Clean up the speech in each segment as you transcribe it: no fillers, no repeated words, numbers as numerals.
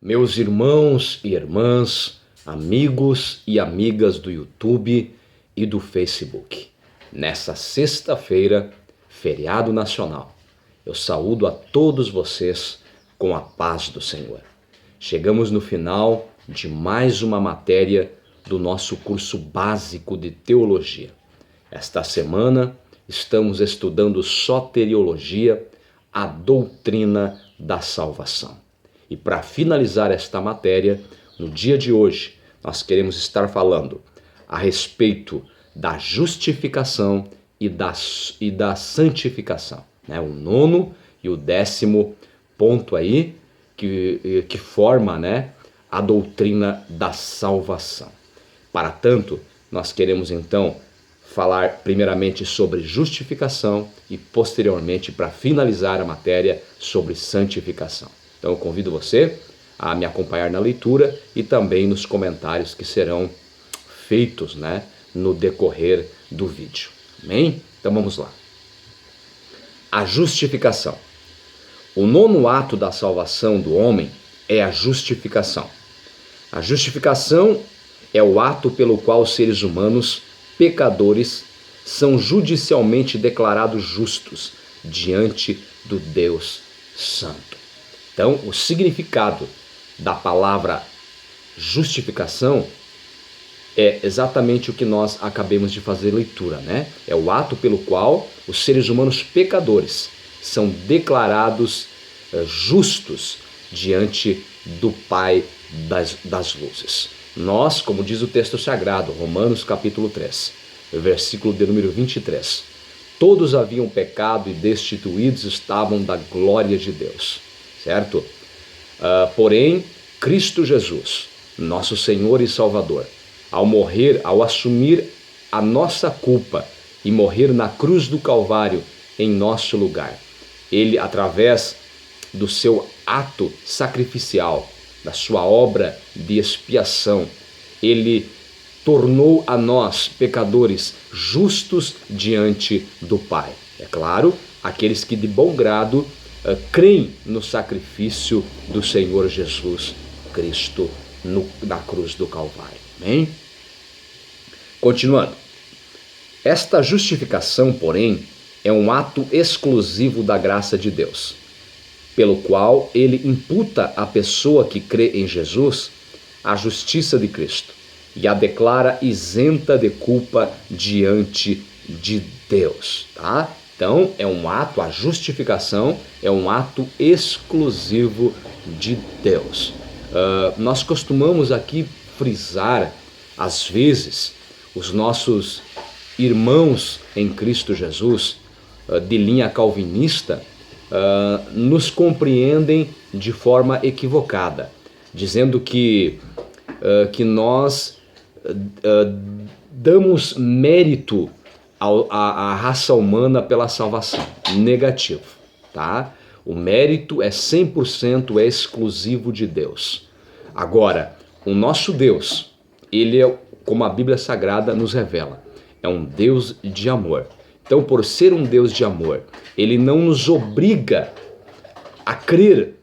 Meus irmãos e irmãs, amigos e amigas do YouTube e do Facebook, nessa sexta-feira, feriado nacional, eu saúdo a todos vocês com a paz do Senhor. Chegamos no final de mais uma matéria do nosso curso básico de teologia. Esta semana estamos estudando soteriologia, a doutrina da salvação. E para finalizar esta matéria, no dia de hoje, nós queremos estar falando a respeito da justificação e da santificação. O nono e o 10º ponto aí que forma a doutrina da salvação. Para tanto, nós queremos então falar primeiramente sobre justificação e posteriormente, para finalizar a matéria, sobre santificação. Então eu convido você a me acompanhar na leitura e também nos comentários que serão feitos no decorrer do vídeo. Amém? Então vamos lá. A justificação. O nono ato da salvação do homem é a justificação. A justificação é o ato pelo qual os seres humanos, pecadores, são judicialmente declarados justos diante do Deus Santo. Então, o significado da palavra justificação é exatamente o que nós acabamos de fazer leitura, É o ato pelo qual os seres humanos pecadores são declarados justos diante do Pai das luzes. Nós, como diz o texto sagrado, Romanos capítulo 3, versículo de número 23, todos haviam pecado e destituídos estavam da glória de Deus. Certo? Porém, Cristo Jesus, nosso Senhor e Salvador, ao morrer, ao assumir a nossa culpa e morrer na cruz do Calvário em nosso lugar, Ele, através do seu ato sacrificial, da sua obra de expiação, Ele tornou a nós, pecadores, justos diante do Pai. É claro, aqueles que de bom grado creem no sacrifício do Senhor Jesus Cristo na cruz do Calvário. Amém? Continuando. Esta justificação, porém, é um ato exclusivo da graça de Deus, pelo qual ele imputa à pessoa que crê em Jesus a justiça de Cristo e a declara isenta de culpa diante de Deus, tá? Então, é um ato, a justificação é um ato exclusivo de Deus. Nós costumamos aqui frisar, às vezes, os nossos irmãos em Cristo Jesus, de linha calvinista, nos compreendem de forma equivocada, dizendo que nós damos mérito à raça humana pela salvação. Negativo, tá? O mérito é 100% exclusivo de Deus. Agora, o nosso Deus, ele é, como a Bíblia Sagrada nos revela, é um Deus de amor. Então, por ser um Deus de amor, ele não nos obriga a crer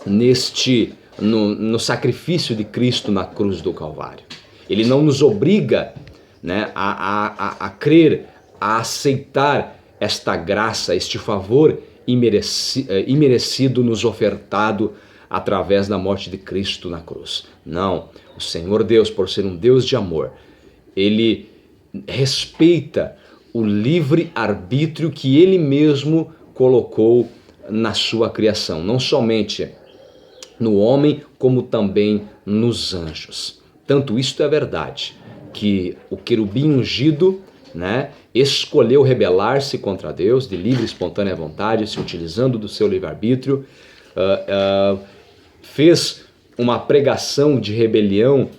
no sacrifício de Cristo na cruz do Calvário. Ele não nos obriga a crer, a aceitar esta graça, este favor imerecido nos ofertado através da morte de Cristo na cruz. Não, o Senhor Deus, por ser um Deus de amor, ele respeita o livre arbítrio que ele mesmo colocou na sua criação, não somente no homem, como também nos anjos. Tanto isto é verdade, que o querubim ungido escolheu rebelar-se contra Deus de livre e espontânea vontade, se utilizando do seu livre-arbítrio, fez uma pregação de rebelião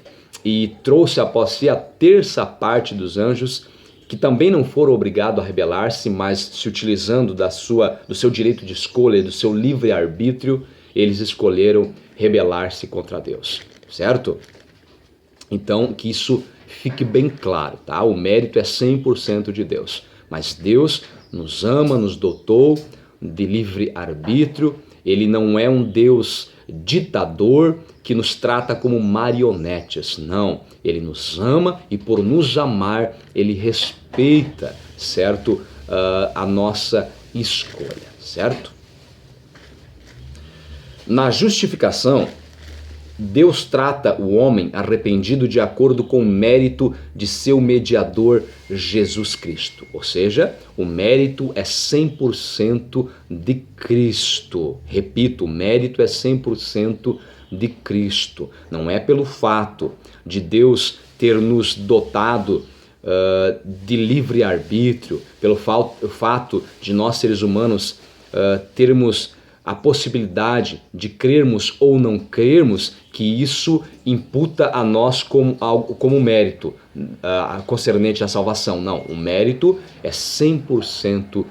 e trouxe após si a terça parte dos anjos, que também não foram obrigados a rebelar-se, mas se utilizando do seu direito de escolha, do seu livre-arbítrio, eles escolheram rebelar-se contra Deus, certo? Então, que isso fique bem claro, tá? O mérito é 100% de Deus, mas Deus nos ama, nos dotou de livre arbítrio. Ele não é um Deus ditador que nos trata como marionetes. Não, ele nos ama e por nos amar, ele respeita, certo? A nossa escolha, certo? Na justificação, Deus trata o homem arrependido de acordo com o mérito de seu mediador Jesus Cristo. Ou seja, o mérito é 100% de Cristo. Repito, o mérito é 100% de Cristo. Não é pelo fato de Deus ter nos dotado de livre-arbítrio, pelo fato de nós seres humanos termos a possibilidade de crermos ou não crermos, que isso imputa a nós como mérito concernente à salvação. Não, o mérito é 100%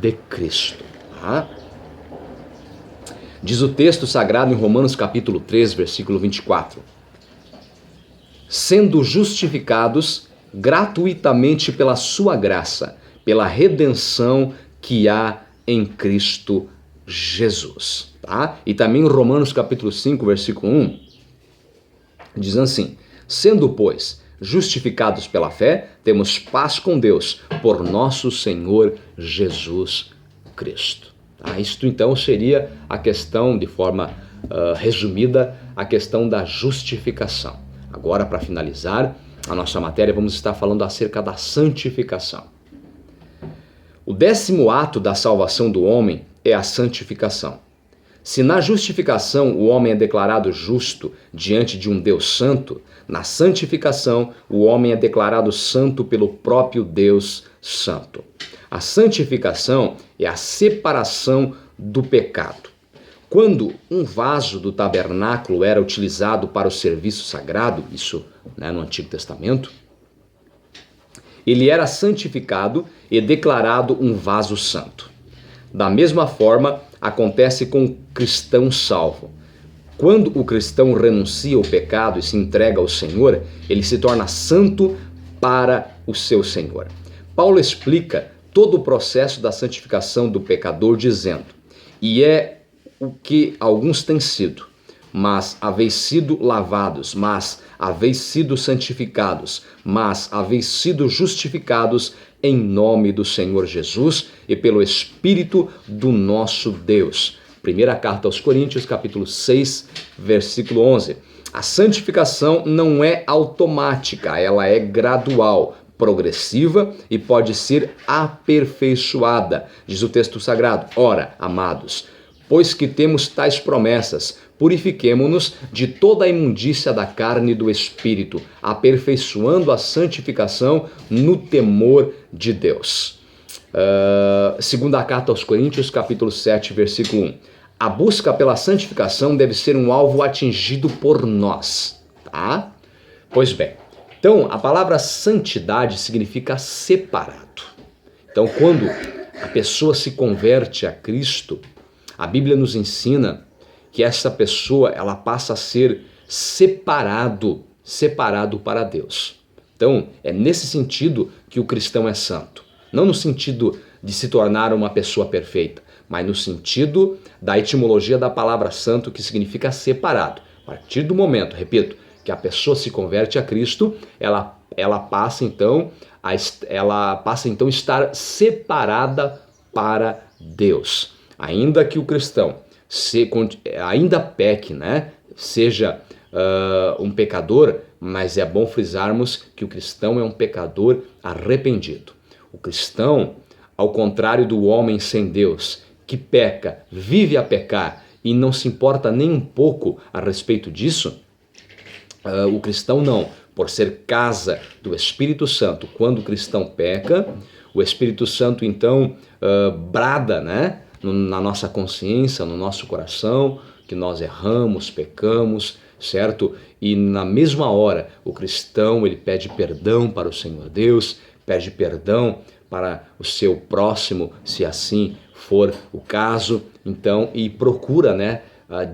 de Cristo. Tá? Diz o texto sagrado em Romanos capítulo 3, versículo 24. Sendo justificados gratuitamente pela sua graça, pela redenção que há em Cristo Jesus, tá? E também em Romanos capítulo 5, versículo 1, diz assim: sendo, pois, justificados pela fé, temos paz com Deus por nosso Senhor Jesus Cristo. Tá? Isto então seria a questão, de forma resumida, a questão da justificação. Agora, para finalizar a nossa matéria, vamos estar falando acerca da santificação. O 10º ato da salvação do homem é a santificação. Se na justificação o homem é declarado justo diante de um Deus santo, na santificação o homem é declarado santo pelo próprio Deus santo. A santificação é a separação do pecado. Quando um vaso do tabernáculo era utilizado para o serviço sagrado, isso no Antigo Testamento, ele era santificado e declarado um vaso santo. Da mesma forma, acontece com o cristão salvo. Quando o cristão renuncia ao pecado e se entrega ao Senhor, ele se torna santo para o seu Senhor. Paulo explica todo o processo da santificação do pecador dizendo: e é o que alguns têm sido, mas haveis sido lavados, mas haveis sido santificados, mas haveis sido justificados em nome do Senhor Jesus e pelo Espírito do nosso Deus. Primeira carta aos Coríntios, capítulo 6, versículo 11. A santificação não é automática, ela é gradual, progressiva e pode ser aperfeiçoada. Diz o texto sagrado: ora, amados, pois que temos tais promessas, purifiquemo-nos de toda a imundícia da carne e do espírito, aperfeiçoando a santificação no temor de Deus. Segunda carta aos Coríntios, capítulo 7, versículo 1. A busca pela santificação deve ser um alvo atingido por nós, tá? Pois bem, então a palavra santidade significa separado. Então quando a pessoa se converte a Cristo, a Bíblia nos ensina que essa pessoa ela passa a ser separado para Deus. Então, é nesse sentido que o cristão é santo. Não no sentido de se tornar uma pessoa perfeita, mas no sentido da etimologia da palavra santo, que significa separado. A partir do momento, repito, que a pessoa se converte a Cristo, ela passa então a estar separada para Deus. Ainda que o cristão ainda peque, seja um pecador, mas é bom frisarmos que o cristão é um pecador arrependido. O cristão, ao contrário do homem sem Deus, que peca, vive a pecar e não se importa nem um pouco a respeito disso, o cristão não. Por ser casa do Espírito Santo, quando o cristão peca, o Espírito Santo então brada, na nossa consciência, no nosso coração, que nós erramos, pecamos, certo? E na mesma hora, o cristão, ele pede perdão para o Senhor Deus, pede perdão para o seu próximo, se assim for o caso, então, e procura,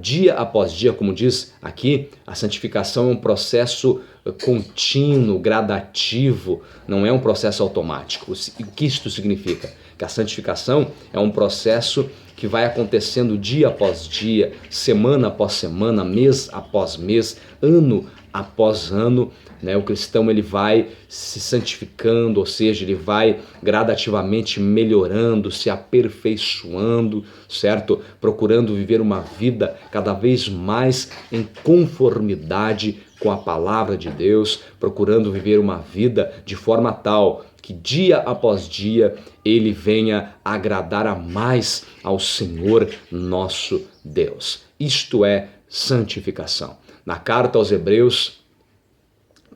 dia após dia, como diz aqui, a santificação é um processo contínuo, gradativo, não é um processo automático. O que isto significa? Que a santificação é um processo que vai acontecendo dia após dia, semana após semana, mês após mês, ano após ano, né? O cristão ele vai se santificando, ou seja, ele vai gradativamente melhorando, se aperfeiçoando, certo? Procurando viver uma vida cada vez mais em conformidade com a palavra de Deus, procurando viver uma vida de forma tal que dia após dia ele venha agradar a mais ao Senhor nosso Deus. Isto é santificação. Na carta aos Hebreus,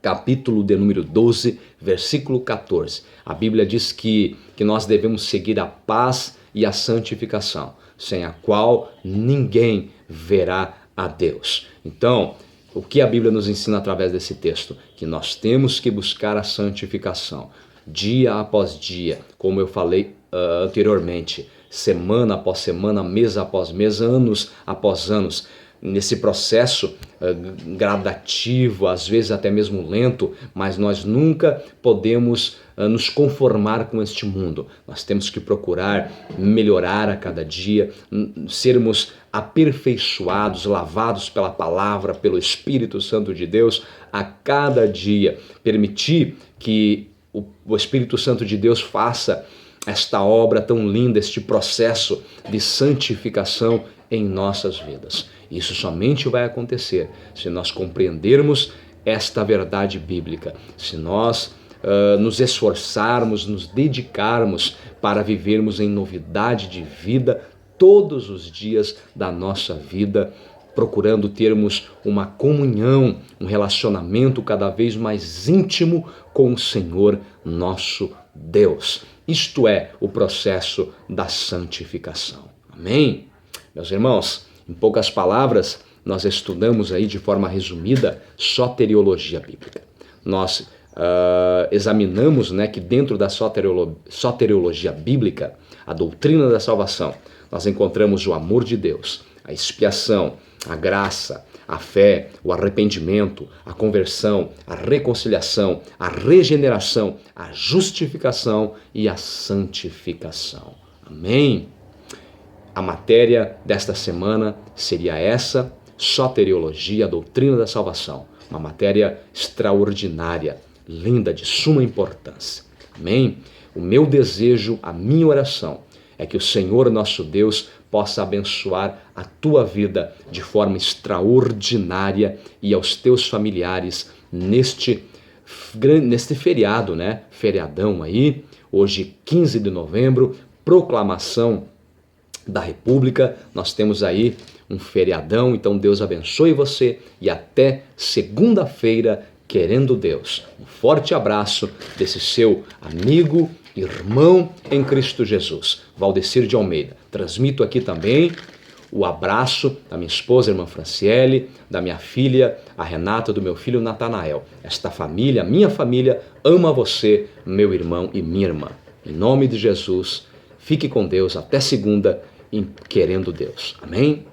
capítulo de número 12, versículo 14, a Bíblia diz que nós devemos seguir a paz e a santificação, sem a qual ninguém verá a Deus. Então, o que a Bíblia nos ensina através desse texto? Que nós temos que buscar a santificação, dia após dia, como eu falei anteriormente, semana após semana, mês após mês, anos após anos, nesse processo gradativo, às vezes até mesmo lento, mas nós nunca podemos nos conformar com este mundo. Nós temos que procurar melhorar a cada dia, sermos aperfeiçoados, lavados pela palavra, pelo Espírito Santo de Deus a cada dia. Permitir que o Espírito Santo de Deus faça esta obra tão linda, este processo de santificação em nossas vidas. Isso somente vai acontecer se nós compreendermos esta verdade bíblica, se nós nos esforçarmos, nos dedicarmos para vivermos em novidade de vida todos os dias da nossa vida, procurando termos uma comunhão, um relacionamento cada vez mais íntimo com o Senhor nosso Deus. Isto é o processo da santificação. Amém? Meus irmãos, em poucas palavras, nós estudamos aí de forma resumida soteriologia bíblica. Nós examinamos, né, que dentro da soteriologia bíblica, a doutrina da salvação, nós encontramos o amor de Deus, a expiação, a graça, a fé, o arrependimento, a conversão, a reconciliação, a regeneração, a justificação e a santificação. Amém? A matéria desta semana seria essa, soteriologia, a doutrina da salvação. Uma matéria extraordinária, linda, de suma importância. Amém? O meu desejo, a minha oração é que o Senhor nosso Deus possa abençoar a tua vida de forma extraordinária e aos teus familiares neste feriado, né? Feriadão aí, hoje 15 de novembro, proclamação da República, nós temos aí um feriadão, então Deus abençoe você e até segunda-feira, querendo Deus. Um forte abraço desse seu amigo, irmão em Cristo Jesus, Valdecir de Almeida. Transmito aqui também o abraço da minha esposa, a irmã Franciele, da minha filha, a Renata, do meu filho Natanael. Esta família, minha família, ama você, meu irmão e minha irmã. Em nome de Jesus, fique com Deus até segunda, querendo Deus. Amém?